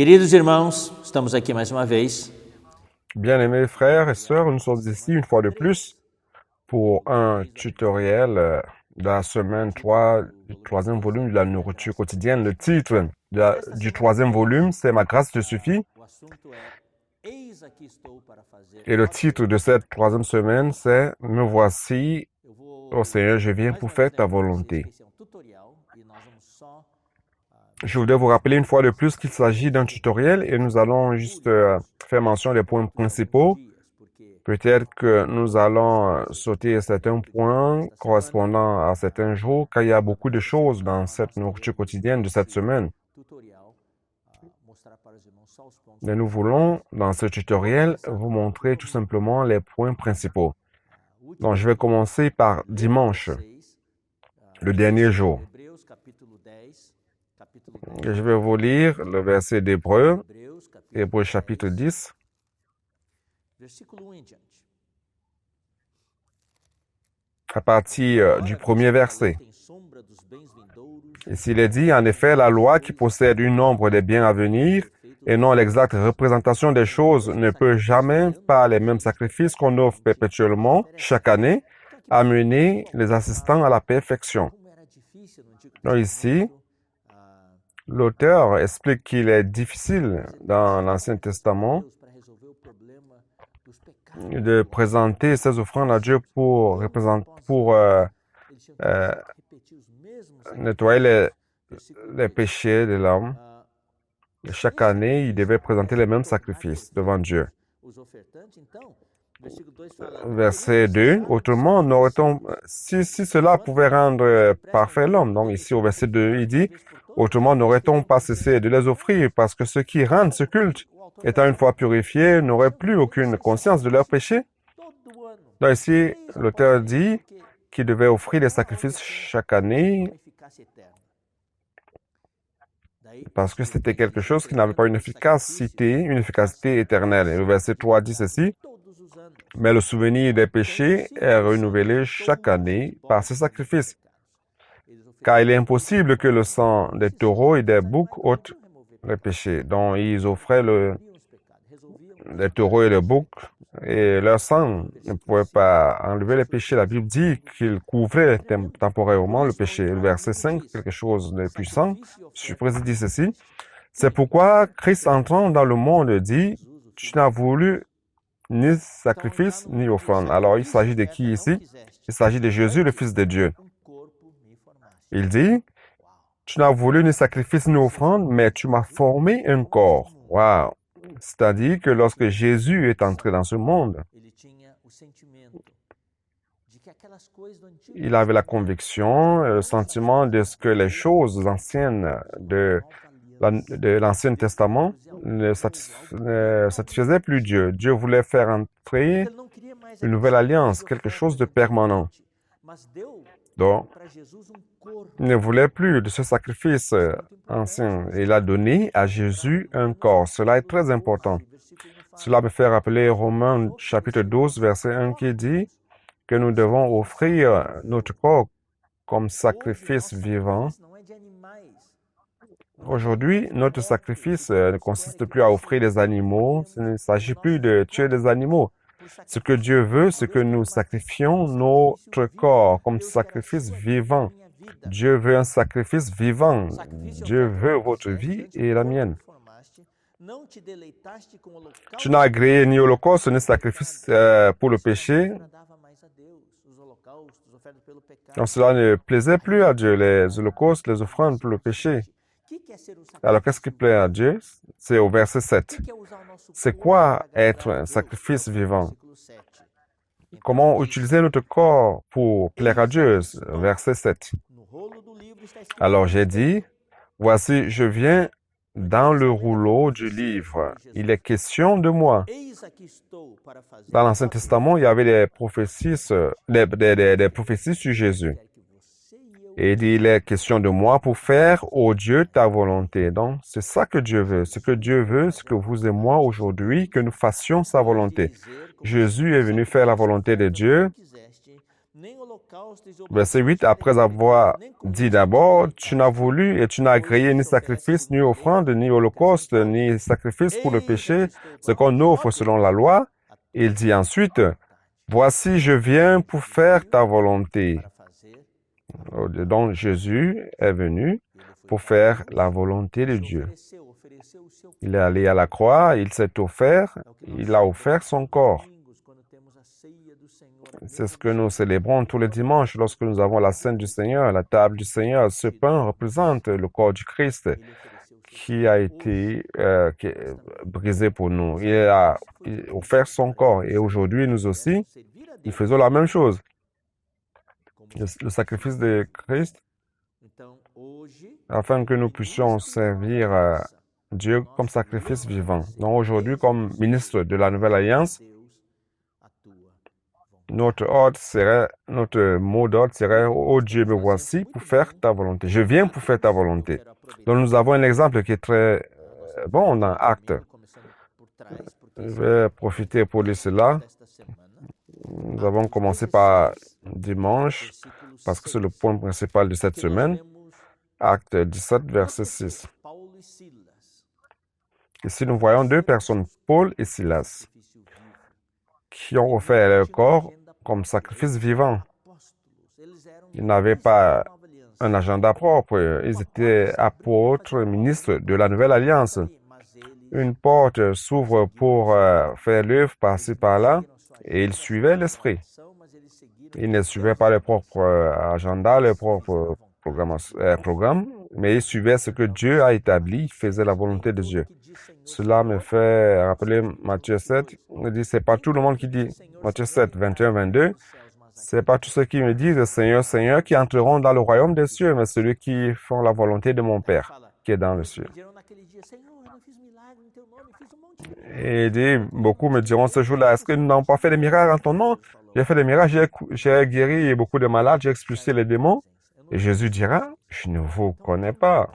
Queridos irmãos, estamos aqui mais uma vez. Bien-aimés frères et sœurs, nous sommes ici une fois de plus pour un tutoriel de la semaine 3 du troisième volume de la nourriture quotidienne. Le titre du troisième volume, c'est Ma grâce te suffit. Et le titre de cette troisième semaine, c'est Me voici, ô Seigneur, je viens pour faire ta volonté. Je voudrais vous rappeler une fois de plus qu'il s'agit d'un tutoriel et nous allons juste faire mention des points principaux. Peut-être que nous allons sauter certains points correspondant à certains jours, car il y a beaucoup de choses dans cette nourriture quotidienne de cette semaine. Mais nous voulons, dans ce tutoriel, vous montrer tout simplement les points principaux. Donc, je vais commencer par dimanche, le dernier jour. Je vais vous lire le verset d'Hébreux, Hébreux chapitre 10. À partir du premier verset. Ici, il est dit, en effet, la loi qui possède une nombre des biens à venir et non l'exacte représentation des choses ne peut jamais, par les mêmes sacrifices qu'on offre perpétuellement chaque année, amener les assistants à la perfection. Donc ici, l'auteur explique qu'il est difficile dans l'Ancien Testament de présenter ces offrandes à Dieu pour nettoyer les péchés de l'homme. Chaque année, il devait présenter les mêmes sacrifices devant Dieu. Verset 2, autrement, si cela pouvait rendre parfait l'homme. Donc ici, au verset 2, il dit, autrement, n'aurait-on pas cessé de les offrir, parce que ceux qui rendent ce culte, étant une fois purifiés, n'auraient plus aucune conscience de leurs péchés. Donc ici, l'auteur dit qu'il devait offrir des sacrifices chaque année, parce que c'était quelque chose qui n'avait pas une efficacité éternelle. Et le verset 3 dit ceci, mais le souvenir des péchés est renouvelé chaque année par ces sacrifices. Car il est impossible que le sang des taureaux et des boucs ôte les péchés. Donc, ils offraient les taureaux et les boucs, et leur sang ne pouvait pas enlever les péchés. La Bible dit qu'il couvrait temporairement le péché. Le verset 5, quelque chose de puissant, je dit ceci. C'est pourquoi Christ entrant dans le monde dit, tu n'as voulu ni sacrifice, ni offrande. Alors, il s'agit de qui ici? Il s'agit de Jésus, le Fils de Dieu. Il dit, tu n'as voulu ni sacrifice, ni offrande, mais tu m'as formé un corps. Wow! C'est-à-dire que lorsque Jésus est entré dans ce monde, il avait la conviction, le sentiment de ce que les choses anciennes de l'Ancien Testament ne satisfaisaient plus Dieu. Dieu voulait faire entrer une nouvelle alliance, quelque chose de permanent. Donc, il ne voulait plus de ce sacrifice ancien. Il a donné à Jésus un corps. Cela est très important. Cela me fait rappeler Romains chapitre 12, verset 1 qui dit que nous devons offrir notre corps comme sacrifice vivant. Aujourd'hui, notre sacrifice ne consiste plus à offrir des animaux. Il ne s'agit plus de tuer des animaux. Ce que Dieu veut, c'est que nous sacrifions notre corps comme sacrifice vivant. Dieu veut un sacrifice vivant. Dieu veut votre vie et la mienne. Tu n'as agréé ni holocauste ni sacrifice pour le péché. Donc cela ne plaisait plus à Dieu, les holocaustes, les offrandes pour le péché. Alors qu'est-ce qui plaît à Dieu? C'est au verset 7. C'est quoi être un sacrifice vivant? Comment utiliser notre corps pour plaire à Dieu? Verset 7. Alors j'ai dit, voici, je viens dans le rouleau du livre. Il est question de moi. Dans l'Ancien Testament, il y avait des prophéties sur Jésus. Et il est question de moi pour faire, ô Dieu, ta volonté. Donc, c'est ça que Dieu veut. Ce que Dieu veut, c'est que vous et moi, aujourd'hui, que nous fassions sa volonté. Jésus est venu faire la volonté de Dieu. Verset 8, après avoir dit d'abord, tu n'as voulu et tu n'as agréé ni sacrifice, ni offrande, ni holocauste, ni sacrifice pour le péché, ce qu'on offre selon la loi. Il dit ensuite, voici, je viens pour faire ta volonté. Donc Jésus est venu pour faire la volonté de Dieu. Il est allé à la croix, il s'est offert, il a offert son corps. C'est ce que nous célébrons tous les dimanches lorsque nous avons la scène du Seigneur, la table du Seigneur. Ce pain représente le corps du Christ qui a été brisé pour nous. Il a offert son corps et aujourd'hui, nous aussi, nous faisons la même chose. Le sacrifice de Christ afin que nous puissions servir Dieu comme sacrifice vivant. Donc aujourd'hui, comme ministre de la Nouvelle Alliance, notre mot d'ordre serait, oh Dieu, me voici pour faire ta volonté. Je viens pour faire ta volonté. Donc nous avons un exemple qui est très bon dans Actes. Je vais profiter pour lire cela. Nous avons commencé par dimanche, parce que c'est le point principal de cette semaine. Acte 17, verset 6. Ici, nous voyons deux personnes, Paul et Silas, qui ont offert leur corps comme sacrifice vivant. Ils n'avaient pas un agenda propre. Ils étaient apôtres, ministres de la Nouvelle Alliance. Une porte s'ouvre pour faire l'œuvre par-ci, par-là, et ils suivaient l'Esprit. Ils ne suivaient pas leur propre agenda, leur propre programme, mais ils suivaient ce que Dieu a établi, ils faisaient la volonté de Dieu. Cela me fait rappeler Matthieu 7. Il dit, c'est pas tout le monde qui dit, Matthieu 7, 21, 22, c'est pas tous ceux qui me disent Seigneur, Seigneur qui entreront dans le royaume des cieux, mais celui qui font la volonté de mon Père qui est dans le ciel. Et il dit, beaucoup me diront ce jour-là, est-ce que nous n'avons pas fait des miracles en ton nom? J'ai fait des miracles, j'ai guéri beaucoup de malades, j'ai expulsé les démons. Et Jésus dira, je ne vous connais pas.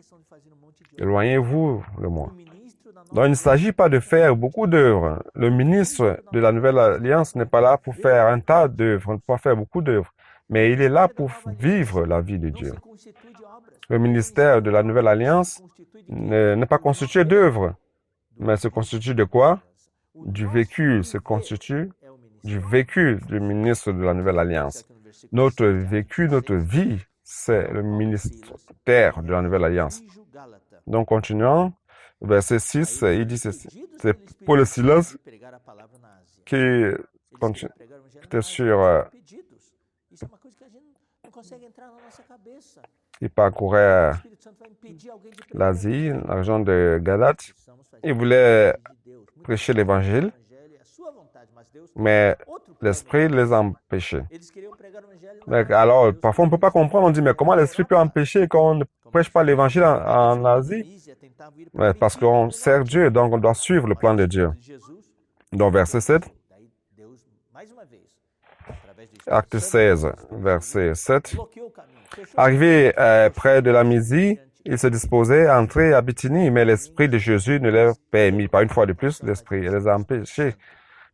Éloignez-vous de moi. Donc, il ne s'agit pas de faire beaucoup d'œuvres. Le ministre de la Nouvelle Alliance n'est pas là pour faire un tas d'œuvres, ne pas faire beaucoup d'œuvres, mais il est là pour vivre la vie de Dieu. Le ministère de la Nouvelle Alliance n'est pas constitué d'œuvres, mais se constitue de quoi? Du vécu, se constitue du vécu du ministre de la Nouvelle Alliance. Notre vécu, notre vie, c'est le ministère de la Nouvelle Alliance. Donc, continuons. Verset 6, il dit ceci. C'est Paul et Silas qui étaient sur... Ils parcouraient l'Asie, la région de Galate. Ils voulaient prêcher l'Évangile, mais l'Esprit les empêchait. Alors, parfois, on ne peut pas comprendre. On dit, mais comment l'Esprit peut empêcher quand on ne prêche pas l'Évangile en Asie? Parce qu'on sert Dieu, donc on doit suivre le plan de Dieu. Donc, verset 7. Acte 16, verset 7. Arrivé près de la Mysie, ils se disposaient à entrer à Bithynie, mais l'Esprit de Jésus ne leur permit pas. Une fois de plus, l'Esprit les a empêchés.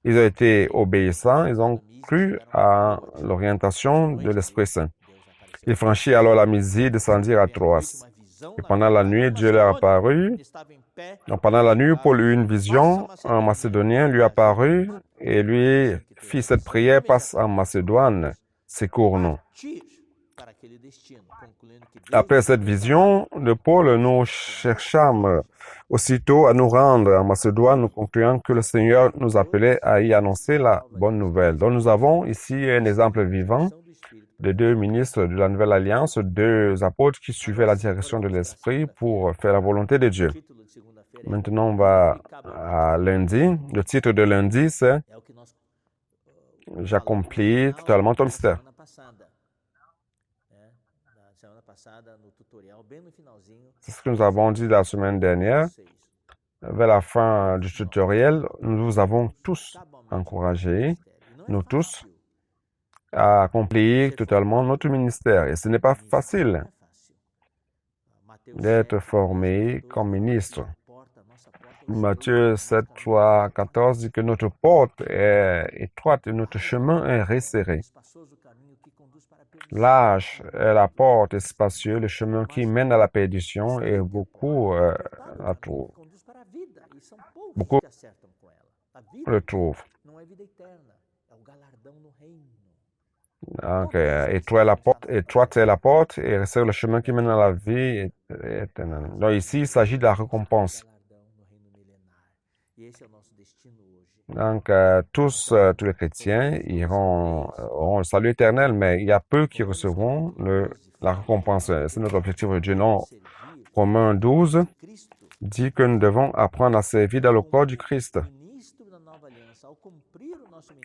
Ils ont été obéissants, ils ont cru à l'orientation de l'Esprit Saint. Ils franchirent alors la Mysie, descendirent à Troas. Et pendant la nuit, Dieu leur apparut. Donc, pendant la nuit, Paul eut une vision. Un Macédonien lui apparut et lui fit cette prière, passe en Macédoine, secours-nous. Après cette vision de Paul, nous cherchâmes aussitôt à nous rendre en Macédoine, nous concluant que le Seigneur nous appelait à y annoncer la bonne nouvelle. Donc nous avons ici un exemple vivant de deux ministres de la Nouvelle Alliance, deux apôtres qui suivaient la direction de l'Esprit pour faire la volonté de Dieu. Maintenant, on va à lundi. Le titre de lundi, c'est « J'accomplis totalement ton mystère ». C'est ce que nous avons dit la semaine dernière. Vers la fin du tutoriel, nous vous avons tous encouragés, nous tous, à accomplir totalement notre ministère. Et ce n'est pas facile d'être formé comme ministre. Matthieu 7, 3, 14 dit que notre porte est étroite et notre chemin est resserré. Large est la porte et spacieux, le chemin qui mène à la perdition et beaucoup la trouvent. Beaucoup le trouvent. Donc, étroite est la porte et c'est le chemin qui mène à la vie éternelle. Donc ici, il s'agit de la récompense. Donc, tous les chrétiens auront le salut éternel, mais il y a peu qui recevront la récompense. C'est notre objectif de Dieu. Non, Romains 12 dit que nous devons apprendre à servir dans le corps du Christ.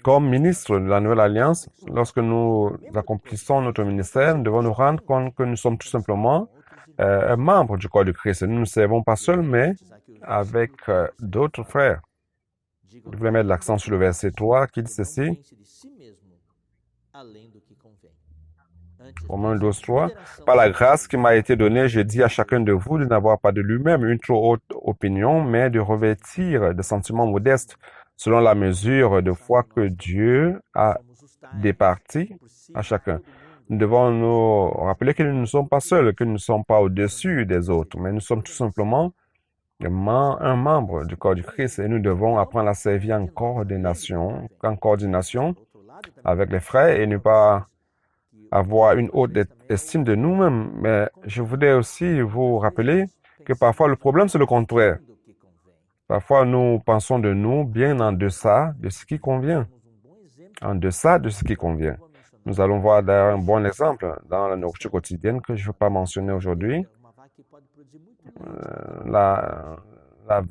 Comme ministre de la Nouvelle Alliance, lorsque nous accomplissons notre ministère, nous devons nous rendre compte que nous sommes tout simplement un membre du corps du Christ. Nous ne servons pas seuls, mais avec d'autres frères. Je voulais mettre l'accent sur le verset 3 qui dit ceci. Romains 12, 3. Par la grâce qui m'a été donnée, je dis à chacun de vous de n'avoir pas de lui-même une trop haute opinion, mais de revêtir de sentiments modestes selon la mesure de foi que Dieu a départie à chacun. Nous devons nous rappeler que nous ne sommes pas seuls, que nous ne sommes pas au-dessus des autres, mais nous sommes tout simplement un membre du corps du Christ et nous devons apprendre à servir en coordination avec les frères et ne pas avoir une haute estime de nous-mêmes. Mais je voudrais aussi vous rappeler que parfois le problème c'est le contraire. Parfois nous pensons de nous bien en deçà de ce qui convient. En deçà de ce qui convient. Nous allons voir d'ailleurs un bon exemple dans la nourriture quotidienne que je ne veux pas mentionner aujourd'hui. La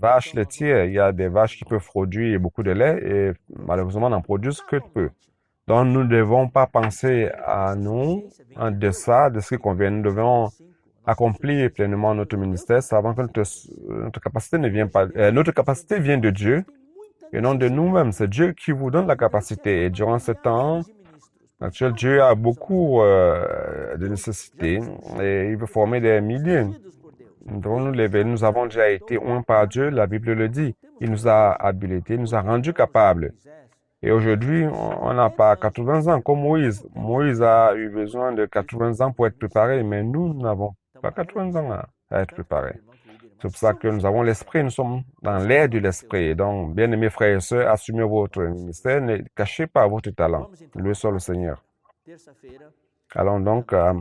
vache laitière, il y a des vaches qui peuvent produire beaucoup de lait et malheureusement n'en produisent que peu. Donc nous ne devons pas penser à nous en deçà de ce qui convient. Nous devons accomplir pleinement notre ministère, savant que notre capacité ne vient pas. Notre capacité vient de Dieu et non de nous-mêmes. C'est Dieu qui vous donne la capacité. Et durant ce temps actuel, Dieu a beaucoup de nécessités et il veut former des milliers. Nous devons nous lever. Nous avons déjà été oints par Dieu, la Bible le dit. Il nous a habilités, il nous a rendus capables. Et aujourd'hui, on n'a pas 80 ans comme Moïse. Moïse a eu besoin de 80 ans pour être préparé, mais nous n'avons pas 80 ans à être préparés. C'est pour ça que nous avons l'esprit, nous sommes dans l'air de l'esprit. Donc, bien-aimés frères et sœurs, assumez votre ministère, ne cachez pas votre talent. Louez soit le Seigneur. Allons donc à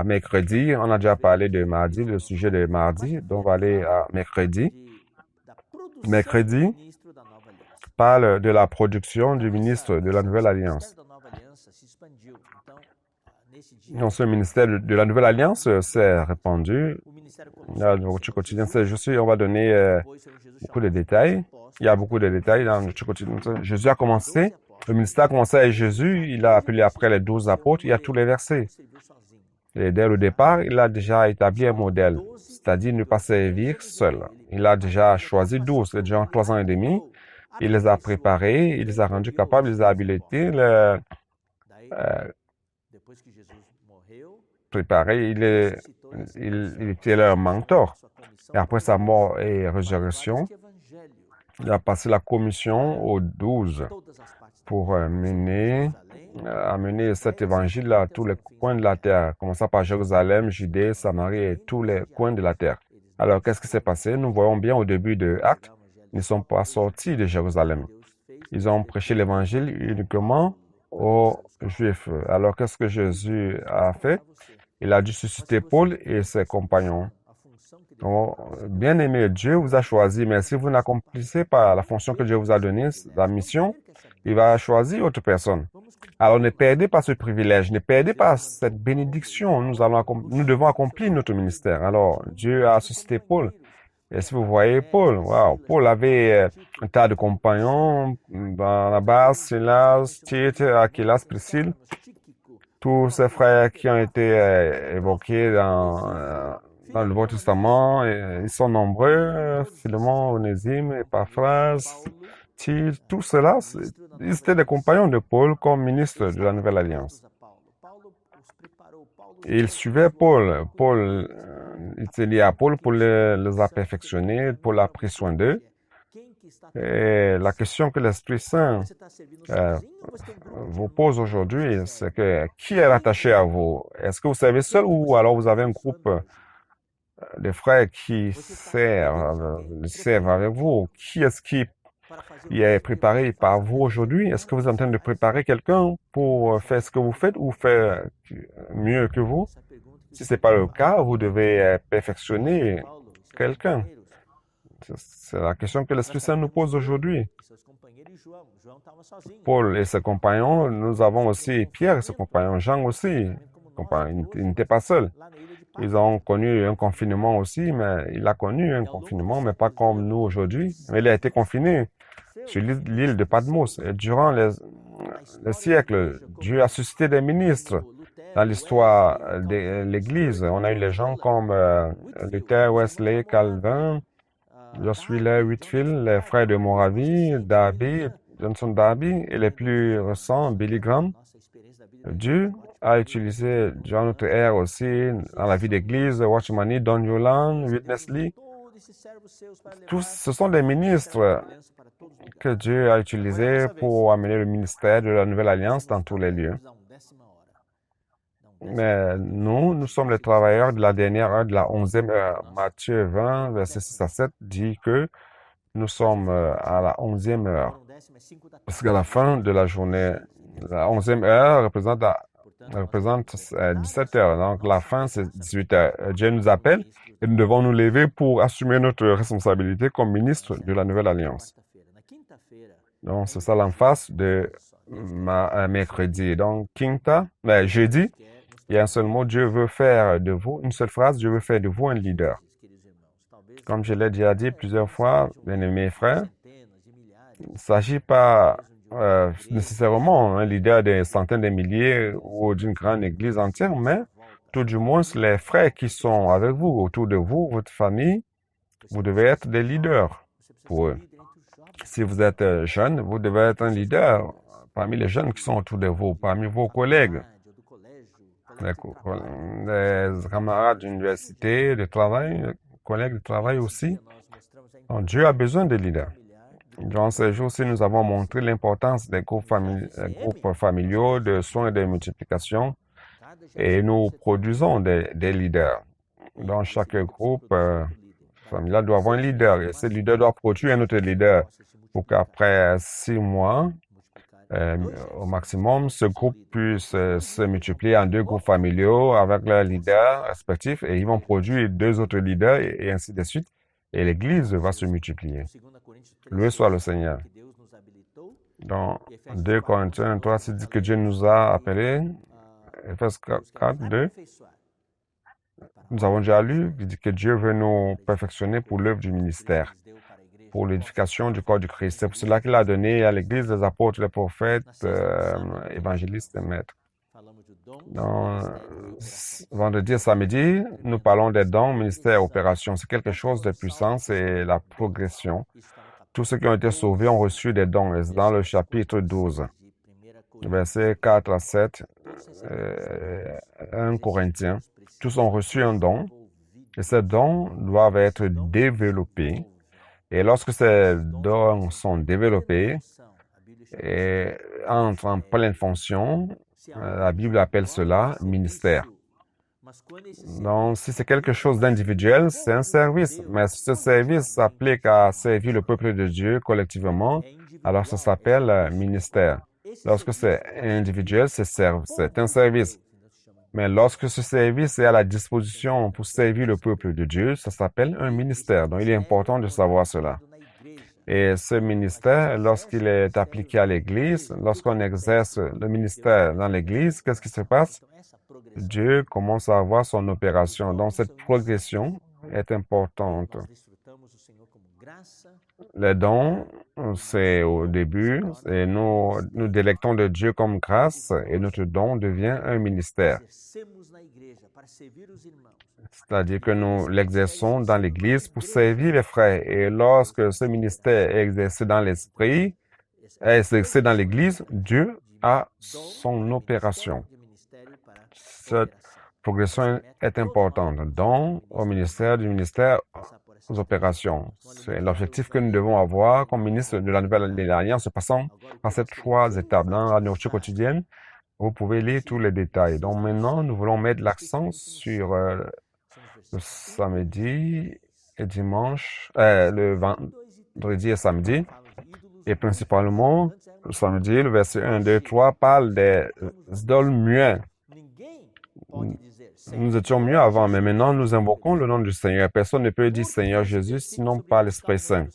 mercredi. On a déjà parlé de mardi, le sujet de mardi. Donc, on va aller à mercredi. Mercredi parle de la production du ministre de la Nouvelle Alliance. Donc, ce ministère de la Nouvelle Alliance s'est répandu. Dans le nourriture quotidienne, on va donner beaucoup de détails. Il y a beaucoup de détails dans le nourriture quotidienne. Jésus a commencé, le ministère a commencé avec Jésus, il a appelé après les 12 apôtres, il y a tous les versets. Et dès le départ, il a déjà établi un modèle, c'est-à-dire ne pas servir seul. Il a déjà choisi 12, les gens 3 ans et demi. Il les a préparés, il les a rendus capables, il les a habilités, préparés. Il était leur mentor. Et après sa mort et résurrection, il a passé la commission aux 12 pour amener cet évangile à tous les coins de la terre, commençant par Jérusalem, Judée, Samarie et tous les coins de la terre. Alors, qu'est-ce qui s'est passé? Nous voyons bien au début de Actes, ils ne sont pas sortis de Jérusalem. Ils ont prêché l'évangile uniquement aux Juifs. Alors, qu'est-ce que Jésus a fait? Il a dû susciter Paul et ses compagnons. Donc, bien-aimé, Dieu vous a choisi, mais si vous n'accomplissez pas la fonction que Dieu vous a donnée, la mission, il va choisir autre personne. Alors, ne perdez pas ce privilège, ne perdez pas cette bénédiction. Nous devons accomplir notre ministère. Alors, Dieu a suscité Paul. Et si vous voyez Paul, wow, Paul avait un tas de compagnons, Barnabas, Silas, Tite, Aquilas, Priscille, tous ces frères qui ont été évoqués dans le Nouveau Testament, ils sont nombreux, Philémon, Onésime, Épaphras, Tite, tout cela, ils étaient des compagnons de Paul comme ministre de la Nouvelle Alliance. Et ils suivaient Paul. Il était lié à Paul pour les a perfectionnés, Paul a pris soin d'eux. Et la question que l'Esprit Saint vous pose aujourd'hui, c'est que qui est rattaché à vous? Est-ce que vous servez seul ou alors vous avez un groupe de frères qui servent avec vous? Qui est-ce qui est préparé par vous aujourd'hui? Est-ce que vous êtes en train de préparer quelqu'un pour faire ce que vous faites ou faire mieux que vous? Si ce n'est pas le cas, vous devez perfectionner quelqu'un. C'est la question que l'Esprit Saint nous pose aujourd'hui. Paul et ses compagnons, nous avons aussi Pierre et ses compagnons, Jean aussi. Ils n'étaient pas seuls. Ils ont connu un confinement aussi, mais il a connu un confinement, mais pas comme nous aujourd'hui. Mais il a été confiné sur l'île de Patmos. Et durant les siècles, Dieu a suscité des ministres dans l'histoire de l'Église. On a eu les gens comme Luther, Wesley, Calvin, Josh Wheeler, Whitefield, les frères de Moravie, Darby, Johnson Darby, et les plus récents, Billy Graham. Dieu a utilisé durant notre ère aussi dans la vie d'église, Watchman Nee, Don Yolan, Witness Lee. Tous, ce sont des ministres que Dieu a utilisés pour amener le ministère de la Nouvelle Alliance dans tous les lieux. Mais nous sommes les travailleurs de la dernière heure, de la 11e heure. Matthieu 20, verset 6 à 7 dit que nous sommes à la 11e heure. Parce qu'à la fin de la journée, la 11e heure représente 17 heures. Donc la fin, c'est 18 heures. Dieu nous appelle et nous devons nous lever pour assumer notre responsabilité comme ministre de la Nouvelle Alliance. Donc c'est ça l'emphase de mercredi. Donc jeudi, il y a un seul mot, Dieu veut faire de vous, une seule phrase, Dieu veut faire de vous un leader. Comme je l'ai déjà dit plusieurs fois, bien-aimés frères, il ne s'agit pas nécessairement un leader des centaines de milliers ou d'une grande église entière, mais tout du moins les frères qui sont avec vous, autour de vous, votre famille, vous devez être des leaders pour eux. Si vous êtes jeune, vous devez être un leader parmi les jeunes qui sont autour de vous, parmi vos collègues, les camarades d'université, de travail, collègues de travail aussi. Donc, Dieu a besoin de leaders. Durant ces jours-ci, nous avons montré l'importance des groupes familiaux, de soins et de multiplication, et nous produisons des leaders. Dans chaque groupe familial doit avoir un leader, et ce leader doit produire un autre leader pour qu'après 6 mois, au maximum, ce groupe puisse se multiplier en 2 groupes familiaux avec leurs leaders respectifs, et ils vont produire 2 autres leaders, et ainsi de suite, et l'Église va se multiplier. Loué soit le Seigneur. Dans 2 Corinthiens 3, c'est dit que Dieu nous a appelés, Ephésiens 4, 2, nous avons déjà lu, il dit que Dieu veut nous perfectionner pour l'œuvre du ministère, pour l'édification du corps du Christ. C'est pour cela qu'il a donné à l'Église les apôtres, les prophètes, évangélistes et maîtres. Vendredi et samedi, nous parlons des dons, ministères, opérations. C'est quelque chose de puissant, c'est la progression. Tous ceux qui ont été sauvés ont reçu des dons. Dans le chapitre 12, versets 4 à 7, 1 Corinthiens, tous ont reçu un don, et ces dons doivent être développés. Et lorsque ces dons sont développés et entrent en pleine fonction, la Bible appelle cela ministère. Donc, si c'est quelque chose d'individuel, c'est un service. Mais si ce service s'applique à servir le peuple de Dieu collectivement, alors ça s'appelle ministère. Lorsque c'est individuel, c'est un service. Mais lorsque ce service est à la disposition pour servir le peuple de Dieu, ça s'appelle un ministère. Donc, il est important de savoir cela. Et ce ministère, lorsqu'il est appliqué à l'Église, lorsqu'on exerce le ministère dans l'Église, qu'est-ce qui se passe? Dieu commence à avoir son opération. Donc, cette progression est importante. Les dons, c'est au début, et nous délectons de Dieu comme grâce, et notre don devient un ministère. C'est-à-dire que nous l'exerçons dans l'Église pour servir les frères. Et lorsque ce ministère est exercé dans l'Esprit, est exercé dans l'Église, Dieu a son opération. Cette progression est importante. Don au ministère, du ministère opérations. C'est l'objectif que nous devons avoir comme ministre de la Nouvelle Alliance, passant par ces 3 étapes. Dans la nourriture quotidienne, vous pouvez lire tous les détails. Donc maintenant, nous voulons mettre l'accent sur le samedi et dimanche, le vendredi et samedi, et principalement le samedi, le verset 1, 2, 3 parle des idoles muets. Nous étions mieux avant, mais maintenant nous invoquons le nom du Seigneur. Personne ne peut dire Seigneur Jésus sinon par l'Esprit Saint.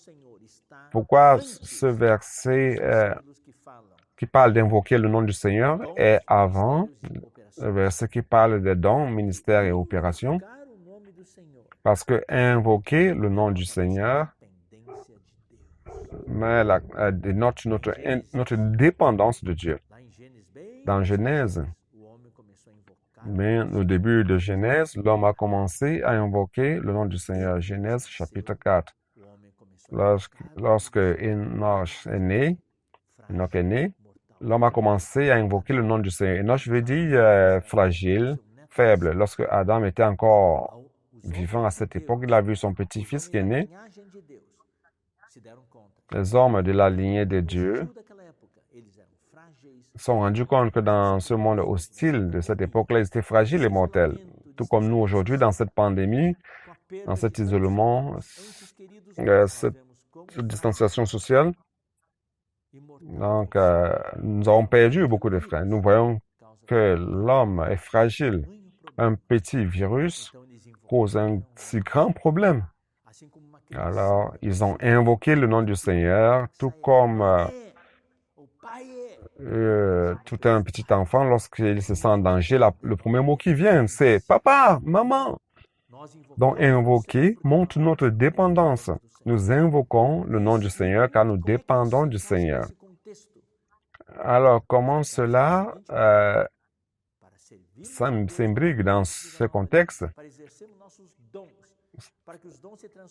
Pourquoi ce verset qui parle d'invoquer le nom du Seigneur est avant le verset qui parle des dons, ministères et opérations? Parce que invoquer le nom du Seigneur dénote notre dépendance de Dieu. Dans Genèse, mais au début de Genèse, l'homme a commencé à invoquer le nom du Seigneur. Genèse chapitre 4. Lorsque Enoch est né, l'homme a commencé à invoquer le nom du Seigneur. Enoch veut dire fragile, faible. Lorsque Adam était encore vivant à cette époque, il a vu son petit-fils qui est né. Les hommes de la lignée de Dieu se sont rendus compte que dans ce monde hostile de cette époque-là, ils étaient fragiles et mortels. Tout comme nous aujourd'hui, dans cette pandémie, dans cet isolement, cette distanciation sociale. Donc, nous avons perdu beaucoup de frères. Nous voyons que l'homme est fragile. Un petit virus cause un si grand problème. Alors, ils ont invoqué le nom du Seigneur, tout comme tout un petit enfant, lorsqu'il se sent en danger, le premier mot qui vient, c'est « Papa, maman ». Donc, invoquer montre notre dépendance. Nous invoquons le nom du Seigneur car nous dépendons du Seigneur. Alors, comment cela s'imbrique dans ce contexte?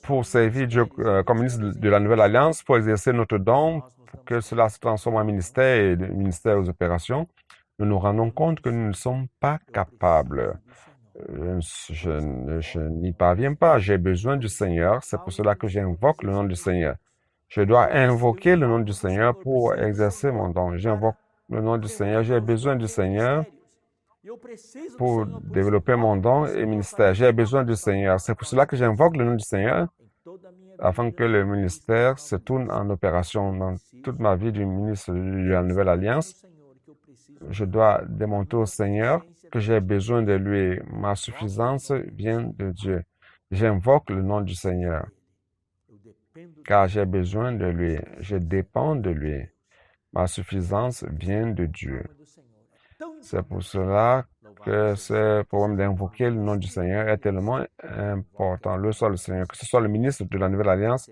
Pour servir Dieu comme ministre de la Nouvelle Alliance, pour exercer notre don, pour que cela se transforme en ministère et de ministère aux opérations, nous nous rendons compte que nous ne sommes pas capables. Je n'y parviens pas. J'ai besoin du Seigneur. C'est pour cela que j'invoque le nom du Seigneur. Je dois invoquer le nom du Seigneur pour exercer mon don. J'invoque le nom du Seigneur. J'ai besoin du Seigneur pour développer mon don et ministère. J'ai besoin du Seigneur. C'est pour cela que j'invoque le nom du Seigneur afin que le ministère se tourne en opération. Dans toute ma vie du ministre de la Nouvelle Alliance, je dois démontrer au Seigneur que j'ai besoin de lui. Ma suffisance vient de Dieu. J'invoque le nom du Seigneur car j'ai besoin de lui. Je dépends de lui. Ma suffisance vient de Dieu. C'est pour cela que ce problème d'invoquer le nom du Seigneur est tellement important. Le soit le Seigneur, que ce soit le ministre de la Nouvelle Alliance,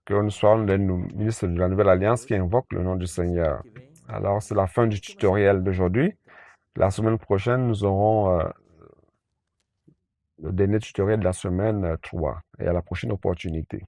que nous soyons les ministres de la Nouvelle Alliance qui invoquent le nom du Seigneur. Alors, c'est la fin du tutoriel d'aujourd'hui. La semaine prochaine, nous aurons le dernier tutoriel de la semaine 3 et à la prochaine opportunité.